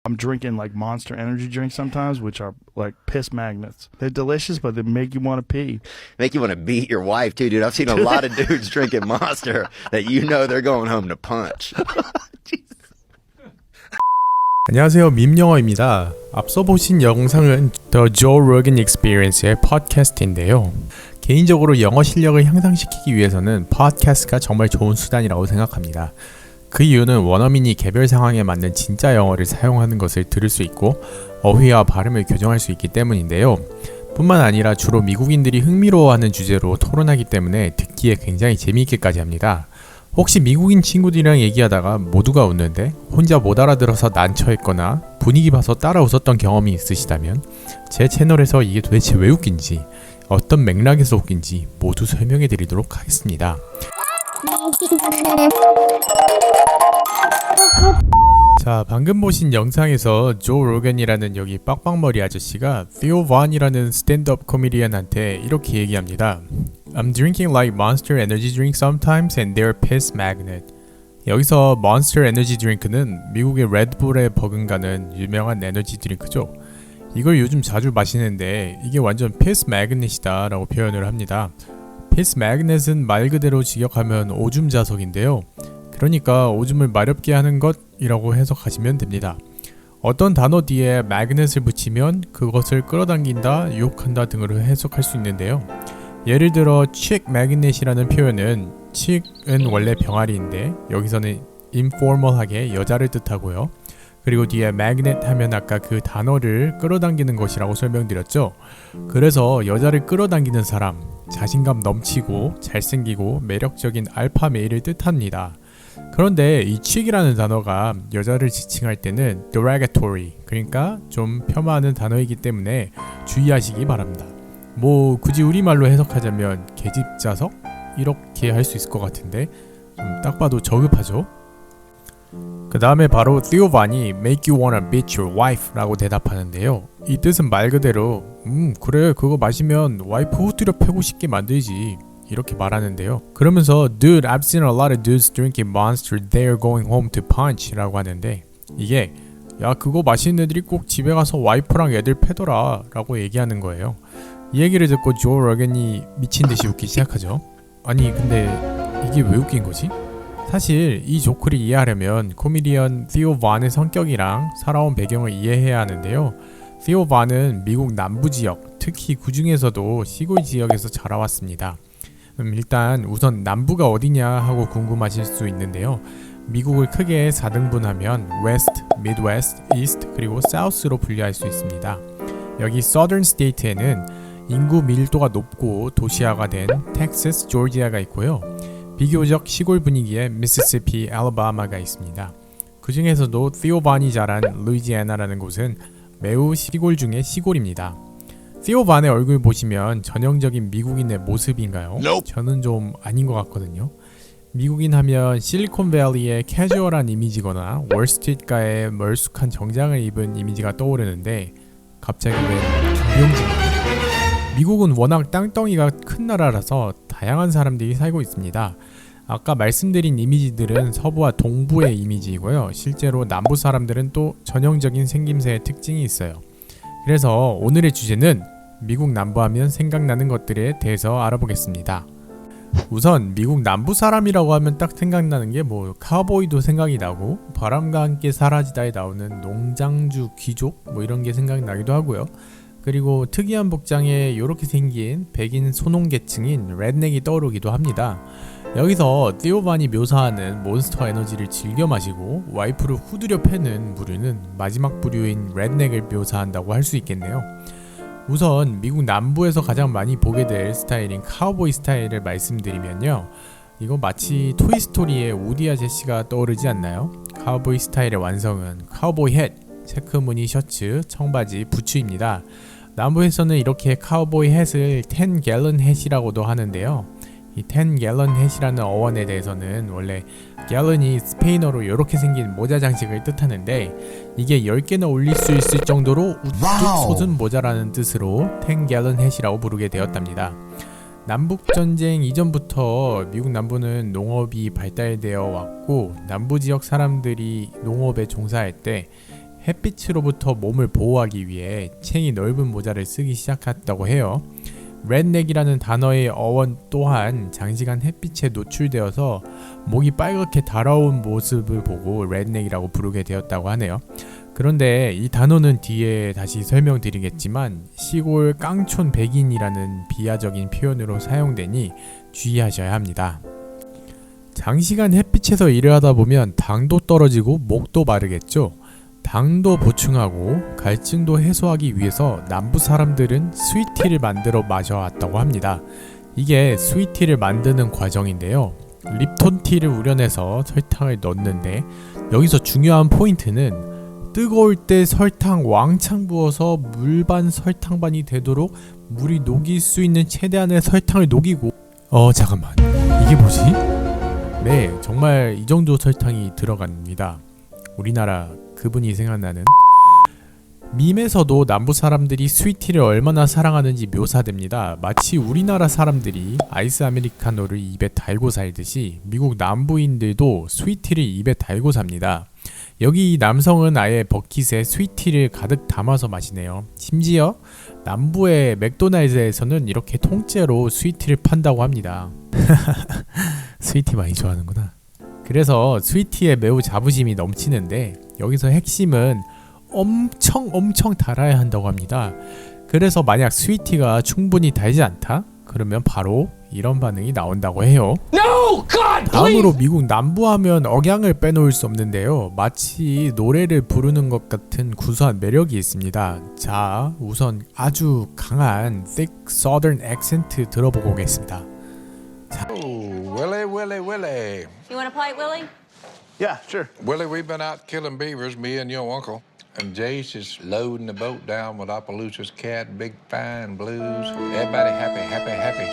I'm drinking like Monster energy drinks sometimes, which are like piss magnets. They're delicious, but they make you want to pee. Make you want to beat your wife too, dude. I've seen a lot of dudes drinking Monster that you know they're going home to punch. 안녕하세요, 밈영어입니다. 앞서 보신 영상은 The Joe Rogan Experience의 팟캐스트인데요. 개인적으로 영어 실력을 향상시키기 위해서는 팟캐스트가 정말 좋은 수단이라고 생각합니다. 그 이유는 원어민이 개별 상황에 맞는 진짜 영어를 사용하는 것을 들을 수 있고 어휘와 발음을 교정할 수 있기 때문인데요. 뿐만 아니라 주로 미국인들이 흥미로워하는 주제로 토론하기 때문에 듣기에 굉장히 재미있게까지 합니다. 혹시 미국인 친구들이랑 얘기하다가 모두가 웃는데 혼자 못 알아들어서 난처했거나 분위기 봐서 따라 웃었던 경험이 있으시다면 제 채널에서 이게 도대체 왜 웃긴지 어떤 맥락에서 웃긴지 모두 설명해 드리도록 하겠습니다. 자, 방금 보신 영상에서 조 로건이라는 여기 빡빡머리 아저씨가 Theo Von이라는 스탠드업 코미디언한테 이렇게 얘기합니다. I'm drinking like Monster energy drink sometimes and they're piss magnet. 여기서 Monster energy drink는 미국의 레드불에 버금가는 유명한 에너지 드링크죠. 이걸 요즘 자주 마시는데 이게 완전 piss magnet이다 라고 표현을 합니다. piss magnet은 말 그대로 직역하면 오줌 자석인데요. 그러니까 오줌을 마렵게 하는 것이라고 해석하시면 됩니다. 어떤 단어 뒤에 magnet을 붙이면 그것을 끌어당긴다, 유혹한다 등으로 해석할 수 있는데요. 예를 들어 chick magnet이라는 표현은 chick은 원래 병아리인데 여기서는 informal하게 여자를 뜻하고요. 그리고 뒤에 magnet 하면 아까 그 단어를 끌어당기는 것이라고 설명드렸죠. 그래서 여자를 끌어당기는 사람, 자신감 넘치고 잘생기고 매력적인 알파 메일을 뜻합니다. 그런데 이 chick이라는 단어가 여자를 지칭할 때는 derogatory, 그러니까 좀 폄하하는 단어이기 때문에 주의하시기 바랍니다. 뭐 굳이 우리말로 해석하자면 계집자석? 이렇게 할 수 있을 것 같은데 좀 딱 봐도 저급하죠? 그 다음에 바로 Theo Von이 make you wanna beat your wife 라고 대답하는데요. 이 뜻은 말 그대로 그래 그거 마시면 와이프 후드려 패고 싶게 만들지 이렇게 말하는데요. 그러면서 Dude, I've seen a lot of dudes drinking Monster, they're going home to punch 라고 하는데 이게 야 그거 마시는 애들이 꼭 집에 가서 와이프랑 애들 패더라 라고 얘기하는 거예요. 이 얘기를 듣고 조 로건이 미친듯이 웃기 시작하죠. 아니 근데 이게 왜 웃긴 거지? 사실 이 조크를 이해하려면 코미디언 Theo Von의 성격이랑 살아온 배경을 이해해야 하는데요. Theo Von은 미국 남부 지역, 특히 그 중에서도 시골 지역에서 자라왔습니다. 일단 우선 남부가 어디냐 하고 궁금하실 수 있는데요. 미국을 크게 4등분하면 West, Midwest, East 그리고 South로 분류할 수 있습니다. 여기 Southern State에는 인구 밀도가 높고 도시화가 된 텍사스, 조지아가 있고요. 비교적 시골 분위기의 미시시피, 알라바마가 있습니다. 그 중에서도 Theo Von이 자란 루이지애나라는 곳은 매우 시골 중의 시골입니다. Theo Von의 얼굴 보시면 전형적인 미국인의 모습인가요? 저는 좀 아닌 것 같거든요. 미국인 하면 실리콘밸리의 캐주얼한 이미지거나 월스트리트가의 멀쑥한 정장을 입은 이미지가 떠오르는데 갑자기 왜 김용진이에요? 미국은 워낙 땅덩이가 큰 나라라서 다양한 사람들이 살고 있습니다. 아까 말씀드린 이미지들은 서부와 동부의 이미지이고요. 실제로 남부 사람들은 또 전형적인 생김새의 특징이 있어요. 그래서 오늘의 주제는 미국 남부 하면 생각나는 것들에 대해서 알아보겠습니다. 우선 미국 남부 사람이라고 하면 딱 생각나는 게 뭐 카우보이도 생각이 나고 바람과 함께 사라지다에 나오는 농장주 귀족 뭐 이런 게 생각나기도 하고요. 그리고 특이한 복장에 이렇게 생긴 백인 소농계층인 레드넥이 떠오르기도 합니다. 여기서 Theo Von이 묘사하는 몬스터 에너지를 즐겨 마시고 와이프를 후드려 패는 부류는 마지막 부류인 레드넥을 묘사한다고 할 수 있겠네요. 우선 미국 남부에서 가장 많이 보게 될 스타일인 카우보이 스타일을 말씀드리면요. 이거 마치 토이스토리의 우디 아저씨가 떠오르지 않나요? 카우보이 스타일의 완성은 카우보이 햇, 체크무늬 셔츠, 청바지, 부츠입니다. 남부에서는 이렇게 카우보이 햇을 10갤런 햇이라고도 하는데요. 이 10갤런 햇이라는 어원에 대해서는 원래 갤런이 스페인어로 이렇게 생긴 모자 장식을 뜻하는데 이게 10개나 올릴 수 있을 정도로 우뚝 솟은 모자라는 뜻으로 10갤런 햇이라고 부르게 되었답니다. 남북전쟁 이전부터 미국 남부는 농업이 발달되어 왔고 남부 지역 사람들이 농업에 종사할 때 햇빛으로부터 몸을 보호하기 위해 챙이 넓은 모자를 쓰기 시작했다고 해요. redneck이라는 단어의 어원 또한 장시간 햇빛에 노출되어서 목이 빨갛게 달아온 모습을 보고 redneck이라고 부르게 되었다고 하네요. 그런데 이 단어는 뒤에 다시 설명드리겠지만 시골 깡촌 백인이라는 비하적인 표현으로 사용되니 주의하셔야 합니다. 장시간 햇빛에서 일을 하다 보면 당도 떨어지고 목도 마르겠죠. 당도 보충하고 갈증도 해소하기 위해서 남부 사람들은 스위티를 만들어 마셔왔다고 합니다. 이게 스위티를 만드는 과정인데요. 립톤 티를 우려내서 설탕을 넣는데 여기서 중요한 포인트는 뜨거울 때 설탕 왕창 부어서 물반 설탕반이 되도록 물이 녹일 수 있는 최대한의 설탕을 녹이고 잠깐만 이게 뭐지? 네, 정말 이 정도 설탕이 들어갑니다. 우리나라 그분이 생각나는 밈에서도 남부 사람들이 스위티를 얼마나 사랑하는지 묘사됩니다. 마치 우리나라 사람들이 아이스 아메리카노를 입에 달고 살듯이 미국 남부인들도 스위티를 입에 달고 삽니다. 여기 이 남성은 아예 버킷에 스위티를 가득 담아서 마시네요. 심지어 남부의 맥도날드에서는 이렇게 통째로 스위티를 판다고 합니다. 스위티 많이 좋아하는구나. 그래서 스위티에 매우 자부심이 넘치는데 여기서 핵심은 엄청 달아야 한다고 합니다. 그래서 만약 스위티가 충분히 달지 않다? 그러면 바로 이런 반응이 나온다고 해요. No, God, 다음으로 미국 남부 하면 억양을 빼놓을 수 없는데요. 마치 노래를 부르는 것 같은 구수한 매력이 있습니다. 자, 우선 아주 강한 thick southern accent 들어보고 오겠습니다. Willie, Willie, Willie. You want to play, Willie? Yeah, sure. Willie, we've been out killing beavers, me and your uncle. And Jace is loading the boat down with Opelousas Cat, Big Fine Blues. Everybody happy, happy, happy.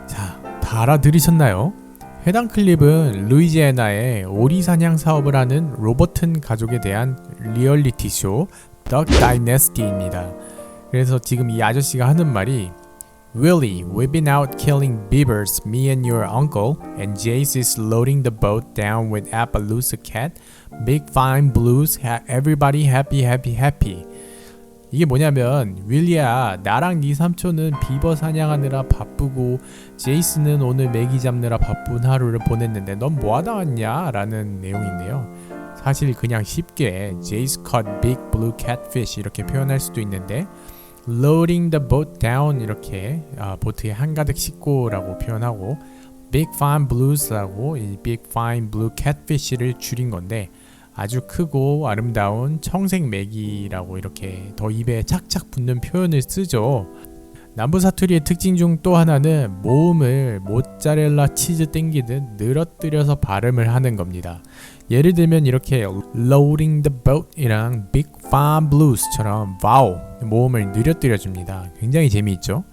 자, 다 알아들으셨나요? 해당 클립은 루이지애나의 오리 사냥 사업을 하는 로버튼 가족에 대한 리얼리티 쇼 Duck Dynasty입니다. 그래서 지금 이 아저씨가 하는 말이 Willie, we've been out killing beavers, me and your uncle, and Jace is loading the boat down with Appaloosa Cat, Big Fine Blues, everybody happy, happy, happy. 이게 뭐냐면 윌리야, 나랑 네 삼촌은 비버 사냥하느라 바쁘고 제이스는 오늘 메기 잡느라 바쁜 하루를 보냈는데 넌 뭐하다 왔냐? 라는 내용인데요. 사실 그냥 쉽게 Jace caught big blue catfish 이렇게 표현할 수도 있는데 loading the boat down 이렇게 보트에 한가득 싣고라고 표현하고 big fine blues라고 이 big fine blue catfish를 줄인 건데 아주 크고 아름다운 청색 메기라고 이렇게 더 입에 착착 붙는 표현을 쓰죠. 남부 사투리의 특징 중 또 하나는 모음을 모짜렐라 치즈 땡기듯 늘어뜨려서 발음을 하는 겁니다. 예를 들면 이렇게 loading the boat 이랑 big fine blues처럼 vowel 모음을 늘어뜨려줍니다. 굉장히 재미있죠.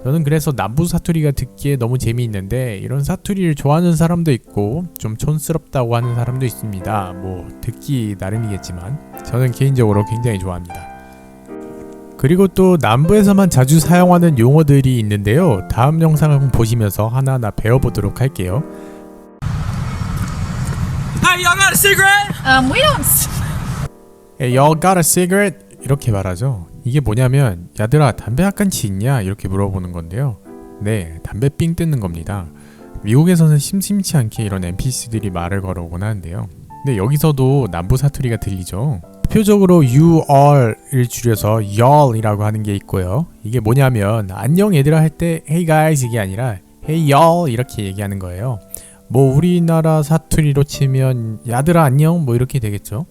저는 그래서 남부 사투리가 듣기에 너무 재미있는데 이런 사투리를 좋아하는 사람도 있고 좀 촌스럽다고 하는 사람도 있습니다. 뭐 듣기 나름이겠지만 저는 개인적으로 굉장히 좋아합니다. 그리고 또 남부에서만 자주 사용하는 용어들이 있는데요. 다음 영상을 보시면서 하나하나 배워보도록 할게요. Hey, y'all got a cigarette? We don't. Hey, y'all got a cigarette? 이렇게 말하죠. 이게 뭐냐면 야들아 담배 한 칸치 있냐? 이렇게 물어보는 건데요. 네, 담배 삥 뜯는 겁니다. 미국에서는 심심치 않게 이런 NPC들이 말을 걸어오곤 하는데요. 근데 여기서도 남부 사투리가 들리죠. 대표적으로 you are를 줄여서 y'all이라고 하는 게 있고요. 이게 뭐냐면 안녕 얘들아 할 때 hey guys 이게 아니라 hey y'all 이렇게 얘기하는 거예요. 뭐 우리나라 사투리로 치면 야들아 안녕 뭐 이렇게 되겠죠.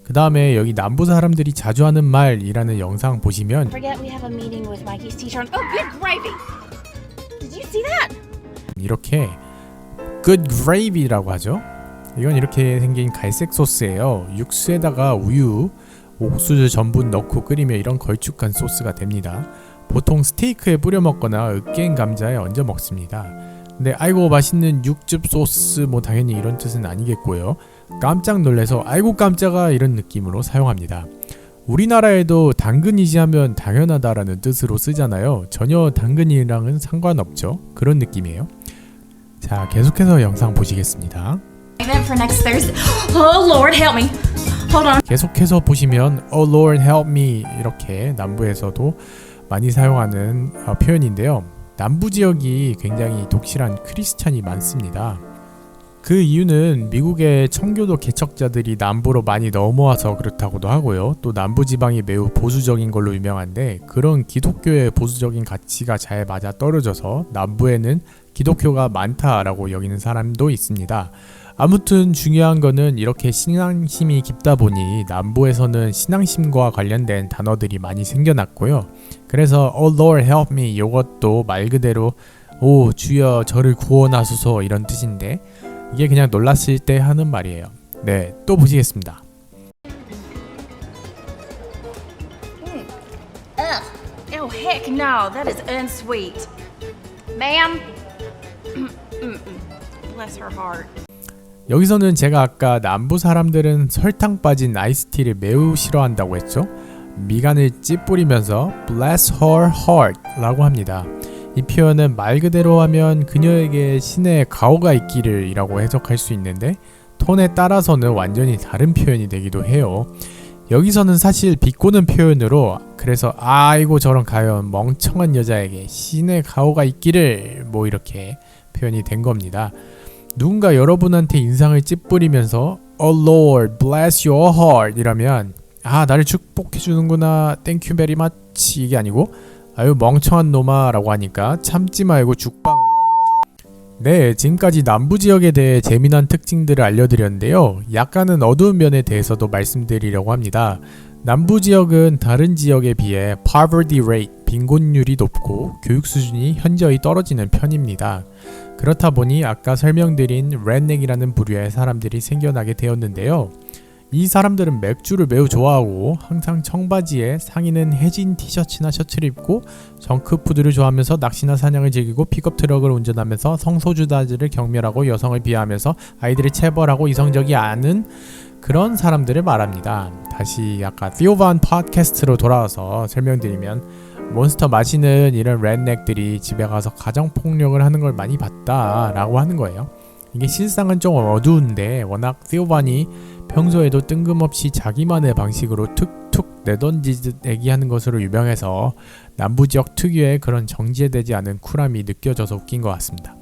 그 다음에 여기 남부 사람들이 자주 하는 말이라는 영상 보시면 Forget we have a meeting with Mikey's teacher. Oh, good gravy. Did you see that? 이렇게 good gravy라고 하죠. 이건 이렇게 생긴 갈색 소스예요. 육수에다가 우유, 옥수수 전분 넣고 끓이면 이런 걸쭉한 소스가 됩니다. 보통 스테이크에 뿌려 먹거나 으깬 감자에 얹어 먹습니다. 근데 아이고 맛있는 육즙 소스 뭐 당연히 이런 뜻은 아니겠고요. 깜짝 놀래서 아이고 깜짝아 이런 느낌으로 사용합니다. 우리나라에도 당근이지 하면 당연하다라는 뜻으로 쓰잖아요. 전혀 당근이랑은 상관없죠. 그런 느낌이에요. 자, 계속해서 영상 보시겠습니다. Event for next Thursday. Oh Lord, help me. Hold on. 계속해서 보시면 Oh Lord help me 이렇게 남부에서도 많이 사용하는 표현인데요. 남부 지역이 굉장히 독실한 크리스찬이 많습니다. 그 이유는 미국의 청교도 개척자들이 남부로 많이 넘어와서 그렇다고도 하고요. 또 남부 지방이 매우 보수적인 걸로 유명한데 그런 기독교의 보수적인 가치가 잘 맞아 떨어져서 남부에는 기독교가 많다라고 여기는 사람도 있습니다. 아무튼 중요한 거는 이렇게 신앙심이 깊다 보니 남부에서는 신앙심과 관련된 단어들이 많이 생겨났고요. 그래서 Oh Lord help me 이것도 말 그대로 오 주여 저를 구원하소서 이런 뜻인데 이게 그냥 놀랐을 때 하는 말이에요. 네, 또 보시겠습니다. Ugh. Oh heck no, that is unsweet. Ma'am. Bless her heart. 여기서는 제가 아까 남부 사람들은 설탕 빠진 아이스티를 매우 싫어한다고 했죠. 미간을 찌푸리면서 bless her heart 라고 합니다. 이 표현은 말 그대로 하면 그녀에게 신의 가호가 있기를 이라고 해석할 수 있는데 톤에 따라서는 완전히 다른 표현이 되기도 해요. 여기서는 사실 비꼬는 표현으로 그래서 아이고 저런 가연 멍청한 여자에게 신의 가호가 있기를 뭐 이렇게 표현이 된 겁니다. 누군가 여러분한테 인상을 찌푸리면서 Oh Lord bless your heart 이라면 아 나를 축복해 주는구나 Thank you very much 이게 아니고 아유 멍청한 놈아 라고 하니까 참지 말고 죽방을. 네, 지금까지 남부지역에 대해 재미난 특징들을 알려드렸는데요. 약간은 어두운 면에 대해서도 말씀드리려고 합니다. 남부지역은 다른 지역에 비해 poverty rate, 빈곤율이 높고 교육 수준이 현저히 떨어지는 편입니다. 그렇다 보니 아까 설명드린 redneck이라는 부류의 사람들이 생겨나게 되었는데요. 이 사람들은 맥주를 매우 좋아하고 항상 청바지에 상의는 해진 티셔츠나 셔츠를 입고 정크푸드를 좋아하면서 낚시나 사냥을 즐기고 픽업 트럭을 운전하면서 성소주자들을 경멸하고 여성을 비하하면서 아이들을 체벌하고 이성적이 않은 그런 사람들을 말합니다. 다시 아까 티오반 팟캐스트로 돌아와서 설명드리면 몬스터 마시는 이런 redneck들이 집에 가서 가정폭력을 하는 걸 많이 봤다라고 하는 거예요. 이게 실상은 좀 어두운데 워낙 티오반이 평소에도 뜬금없이 자기만의 방식으로 툭툭 내던지듯 얘기하는 것으로 유명해서 남부지역 특유의 그런 정제되지 않은 쿨함이 느껴져서 웃긴 것 같습니다.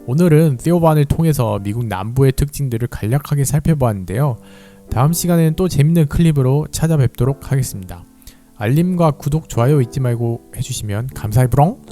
오늘은 티오반을 통해서 미국 남부의 특징들을 간략하게 살펴보았는데요. 다음 시간에는 또 재밌는 클립으로 찾아뵙도록 하겠습니다. 알림과 구독, 좋아요 잊지 말고 해주시면 감사해브롱.